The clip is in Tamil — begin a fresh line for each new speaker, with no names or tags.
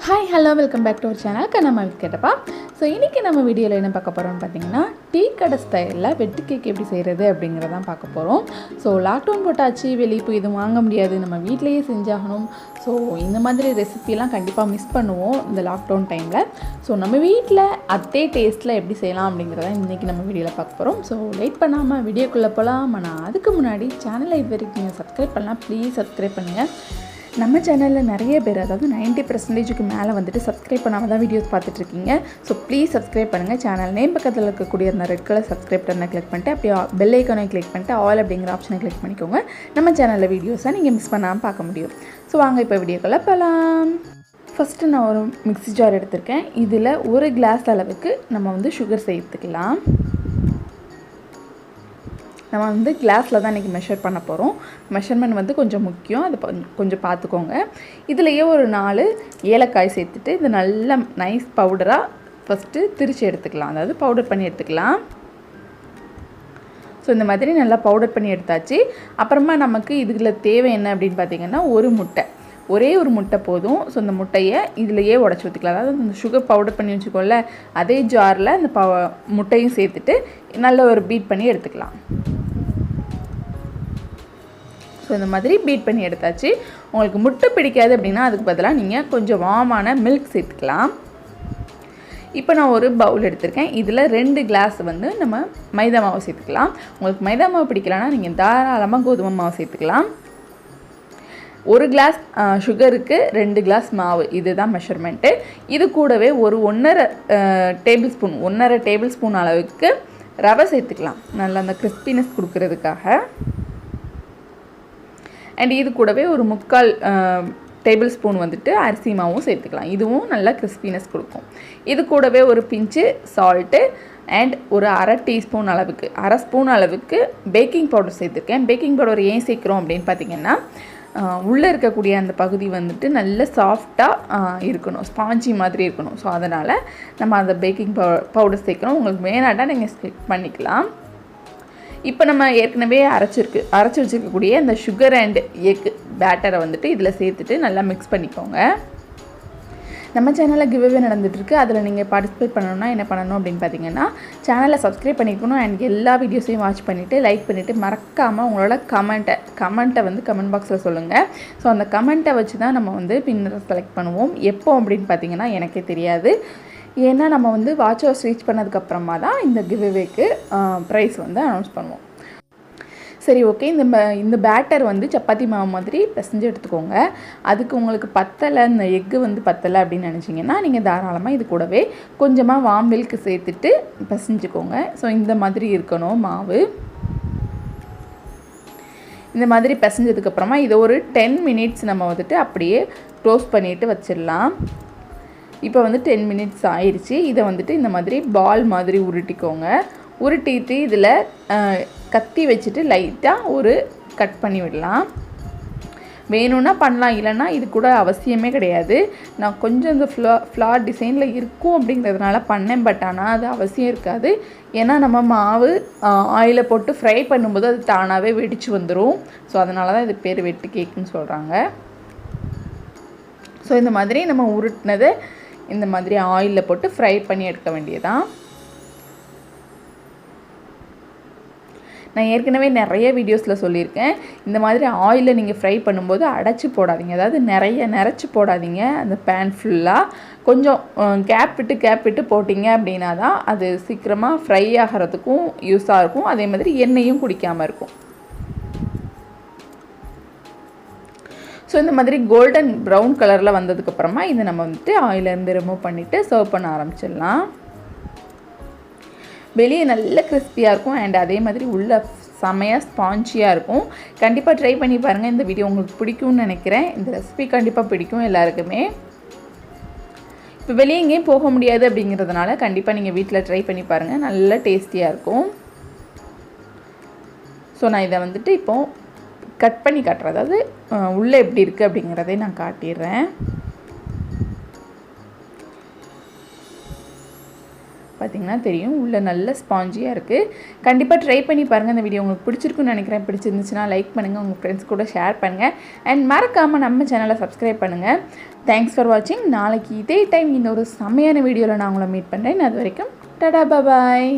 Hi hello welcome back to our channel kannammaKattappa. So இன்றைக்கி நம்ம வீடியோவில் என்ன பார்க்க போகிறோம்னு பார்த்தீங்கன்னா டீ கடை ஸ்டைலில் வெட்டு கேக் எப்படி செய்கிறது அப்படிங்கிறதான் பார்க்க போகிறோம். ஸோ லாக்டவுன் போட்டாச்சு, வெளியே போய் எதுவும் வாங்க முடியாது, நம்ம வீட்டிலையே செஞ்சாகணும். ஸோ இந்த மாதிரி ரெசிபிலாம் கண்டிப்பாக மிஸ் பண்ணுவோம் இந்த லாக்டவுன் டைமில். ஸோ நம்ம வீட்டில் அதே டேஸ்ட்டில் எப்படி செய்யலாம் அப்படிங்கிறத இன்றைக்கி நம்ம வீடியோவில் பார்க்க போகிறோம். ஸோ லேட் பண்ணாமல் வீடியோக்குள்ளே போகலாம். ஆனால் அதுக்கு முன்னாடி சேனலை இது வரைக்கும் நீங்கள் சப்ஸ்கிரைப் பண்ணலாம், ப்ளீஸ் சப்ஸ்கிரைப் பண்ணுங்கள். நம்ம சேனலில் நிறைய பேர், அதாவது 90% மேலே வந்துட்டு சப்ஸ்கிரைப் பண்ணாமல் தான் வீடியோஸ் பார்த்துட்ருக்கீங்க. ஸோ ப்ளீஸ் சப்ஸ்கிரைப் பண்ணுங்கள். சேனல் நேம் பக்கத்தில் இருக்கக்கூடிய அந்த ரெட் கலர் சப்ஸ்கிரைப் பட்டனை கிளிக் பண்ணிட்டு அப்படியே பெல் ஐக்கானை கிளிக் பண்ணிட்டு ஆல் அப்படிங்கிற ஆப்ஷனை கிளிக் பண்ணிக்கோங்க. நம்ம சேனலில் வீடியோஸை நீங்கள் மிஸ் பண்ணாமல் பார்க்க முடியும். ஸோ வாங்க இப்போ வீடியோக்குள்ளே போகலாம். ஃபஸ்ட்டு நான் ஒரு மிக்ஸி ஜார் எடுத்திருக்கேன். இதில் ஒரு கிளாஸ் அளவுக்கு நம்ம வந்து சுகர் சேர்த்துக்கலாம். நம்ம வந்து கிளாஸில் தான் இன்றைக்கி மெஷர் பண்ண போகிறோம். மெஷர்மெண்ட் வந்து கொஞ்சம் முக்கியம், அதை கொஞ்சம் பார்த்துக்கோங்க. இதுலேயே ஒரு 4 ஏலக்காய் சேர்த்துட்டு இது நல்லா நைஸ் பவுடராக ஃபஸ்ட்டு திரித்து எடுத்துக்கலாம், அதாவது பவுடர் பண்ணி எடுத்துக்கலாம். ஸோ இந்த மாதிரி நல்லா பவுடர் பண்ணி எடுத்தாச்சு. அப்புறமா நமக்கு இதில் தேவை என்ன அப்படின்னு பார்த்திங்கன்னா, ஒரு முட்டை, ஒரே ஒரு முட்டை போதும். ஸோ இந்த முட்டையை இதிலையே உடச்சி ஊற்றிக்கலாம். அதாவது இந்த சுகர் பவுடர் பண்ணி வச்சுக்கோல, அதே ஜாரில் இந்த முட்டையும் சேர்த்துட்டு நல்லா ஒரு பீட் பண்ணி எடுத்துக்கலாம். ஸோ இந்த மாதிரி பீட் பண்ணி எடுத்தாச்சு. உங்களுக்கு முட்டை பிடிக்காது அப்படின்னா அதுக்கு பதிலாக நீங்கள் கொஞ்சம் வார்மான மில்க் சேர்த்துக்கலாம். இப்போ நான் ஒரு பவுல் எடுத்திருக்கேன். இதில் 2 கிளாஸ் வந்து நம்ம மைதா மாவு சேர்த்துக்கலாம். உங்களுக்கு மைதா மாவு பிடிக்கலன்னா நீங்கள் தாராளமாக கோதுமை மாவு சேர்த்துக்கலாம். 1 கிளாஸ் சுகருக்கு 2 கிளாஸ் மாவு, இதுதான் மெஷர்மெண்ட்டு. இது கூடவே ஒரு 1.5 டேபிள் ஸ்பூன் அளவுக்கு ரவை சேர்த்துக்கலாம், நல்லா அந்த கிறிஸ்பினஸ் கொடுக்கறதுக்காக. அண்ட் இது கூடவே ஒரு 3/4 டேபிள் ஸ்பூன் வந்துட்டு அரிசி மாவும் சேர்த்துக்கலாம், இதுவும் நல்லா கிறிஸ்பினஸ் கொடுக்கும். இது கூடவே ஒரு பிஞ்சு சால்ட்டு அண்ட் ஒரு அரை ஸ்பூன் அளவுக்கு பேக்கிங் பவுடர் சேர்த்துருக்கேன். பேக்கிங் பவுடர் ஏன் சேர்க்குறோம் அப்படின்னு பார்த்தீங்கன்னா, உள்ளே இருக்கக்கூடிய அந்த பகுதி வந்துட்டு நல்ல சாஃப்டாக இருக்கணும், ஸ்பாஞ்சி மாதிரி இருக்கணும். ஸோ அதனால் நம்ம அந்த பேக்கிங் பவுடர் சேர்க்குறோம். உங்களுக்கு வேணாட்டா நீங்கள் ஸ்கிப் பண்ணிக்கலாம். இப்போ நம்ம ஏற்கனவே அரைச்சி வச்சுருக்கக்கூடிய அந்த சுகர் அண்ட் எக் பேட்டரை வந்துட்டு இதில் சேர்த்துட்டு நல்லா மிக்ஸ் பண்ணிக்கோங்க. நம்ம சேனலில் கிவ்அவே நடந்துகிட்ருக்கு. அதில் நீங்கள் பார்ட்டிசிபேட் பண்ணணும்னா என்ன பண்ணணும் அப்படின்னு பார்த்தீங்கன்னா, சேனலை சப்ஸ்கிரைப் பண்ணிக்கணும் அண்ட் எல்லா வீடியோஸையும் வாட்ச் பண்ணிவிட்டு லைக் பண்ணிவிட்டு மறக்காமல் உங்களோட கமெண்ட்டை வந்து கமெண்ட் பாக்ஸில் சொல்லுங்கள். ஸோ அந்த கமெண்ட்டை வச்சு தான் நம்ம வந்து வின்னரை செலக்ட் பண்ணுவோம். எப்போ அப்படின்னு பார்த்தீங்கன்னா எனக்கே தெரியாது, ஏன்னா நம்ம வந்து வாட்ச் ஹவர்ஸ் ரீச் பண்ணதுக்கப்புறமா தான் இந்த கிவ்அவேக்கு ப்ரைஸ் வந்து அனௌன்ஸ் பண்ணுவோம். சரி, ஓகே. இந்த பேட்டர் வந்து சப்பாத்தி மாவு மாதிரி பிசைஞ்சு எடுத்துக்கோங்க. அதுக்கு உங்களுக்கு பத்தலை, இந்த எக்கு வந்து பத்தலை அப்படின்னு நினச்சிங்கன்னா நீங்கள் தாராளமாக இது கூடவே கொஞ்சமாக வார்ம் மில்க் சேர்த்துட்டு பிசைஞ்சுக்கோங்க. ஸோ இந்த மாதிரி இருக்கணும் மாவு. இந்த மாதிரி பிசைஞ்சதுக்கப்புறமா இதை ஒரு 10 மினிட்ஸ் நம்ம வந்துட்டு அப்படியே க்ளோஸ் பண்ணிவிட்டு வச்சிடலாம். இப்போ வந்து 10 மினிட்ஸ் ஆயிடுச்சு. இதை வந்துட்டு இந்த மாதிரி பால் மாதிரி உருட்டிக்கோங்க. உருட்டிட்டு இதில் கத்தி வச்சுட்டு லைட்டாக ஒரு கட் பண்ணி விடலாம். வேணும்னா பண்ணலாம், இல்லைன்னா இது கூட அவசியமே கிடையாது. நான் கொஞ்சம் இந்த ஃப்ளார் டிசைனில் இருக்கும் அப்படிங்கிறதுனால பண்ணேன், பட் ஆனால் அது அவசியம் இருக்காது. ஏன்னா நம்ம மாவு ஆயிலை போட்டு ஃப்ரை பண்ணும்போது அது தானாகவே வெடிச்சு வந்துடும். ஸோ அதனால தான் இது பேர் வெட்டு கேக்குன்னு சொல்கிறாங்க. ஸோ இந்த மாதிரி நம்ம உருட்டினதை இந்த மாதிரி ஆயிலில் போட்டு ஃப்ரை பண்ணி எடுக்க வேண்டியதான். நான் ஏற்கனவே நிறைய வீடியோஸில் சொல்லியிருக்கேன், இந்த மாதிரி ஆயிலில் நீங்கள் ஃப்ரை பண்ணும்போது அடைச்சி போடாதீங்க, அதாவது நிறச்சி போடாதீங்க. அந்த பேன் ஃபுல்லாக கொஞ்சம் கேப் விட்டு போட்டிங்க அப்படின்னா தான் அது சீக்கிரமாக ஃப்ரை ஆகிறதுக்கும் யூஸாக இருக்கும். அதே மாதிரி எண்ணெயும் குடிக்காமல் இருக்கும். ஸோ இந்த மாதிரி கோல்டன் ப்ரௌன் கலரில் வந்ததுக்கப்புறமா இதை நம்ம வந்துட்டு ஆயிலேருந்து ரிமூவ் பண்ணிவிட்டு சர்வ் பண்ண ஆரம்பிச்சிடலாம். வெளியே நல்ல கிறிஸ்பியாக இருக்கும் அண்ட் அதே மாதிரி உள்ள செமையாக ஸ்பாஞ்சியாக இருக்கும். கண்டிப்பாக ட்ரை பண்ணி பாருங்கள். இந்த வீடியோ உங்களுக்கு பிடிக்கும்னு நினைக்கிறேன். இந்த ரெசிபி கண்டிப்பாக பிடிக்கும் எல்லாருக்குமே. இப்போ வெளியே எங்கேயும் போக முடியாது அப்படிங்கிறதுனால கண்டிப்பாக நீங்கள் வீட்டில் ட்ரை பண்ணி பாருங்கள், நல்ல டேஸ்டியாக இருக்கும். ஸோ நான் இதை வந்துட்டு இப்போது கட் பண்ணி காட்டுறேன், அதாவது உள்ளே எப்படி இருக்குது அப்படிங்கிறதை நான் காட்டிடுறேன். பார்த்தீங்கன்னா தெரியும், உள்ள நல்ல ஸ்பாஞ்சியாக இருக்குது. கண்டிப்பாக ட்ரை பண்ணி பாருங்கள். இந்த வீடியோ உங்களுக்கு பிடிச்சிருக்குன்னு நினைக்கிறேன். பிடிச்சிருந்துச்சுன்னா லைக் பண்ணுங்கள், உங்கள் ஃப்ரெண்ட்ஸ் கூட ஷேர் பண்ணுங்கள், அண்ட் மறக்காமல் நம்ம சேனலை சப்ஸ்கிரைப் பண்ணுங்கள். தேங்க்ஸ் ஃபார் வாட்சிங். நாளைக்கு இதே டைம் இன்னொரு செம்மையான வீடியோவில் நான் உங்களை மீட் பண்ணுறேன். அது வரைக்கும் டாடா பாய்.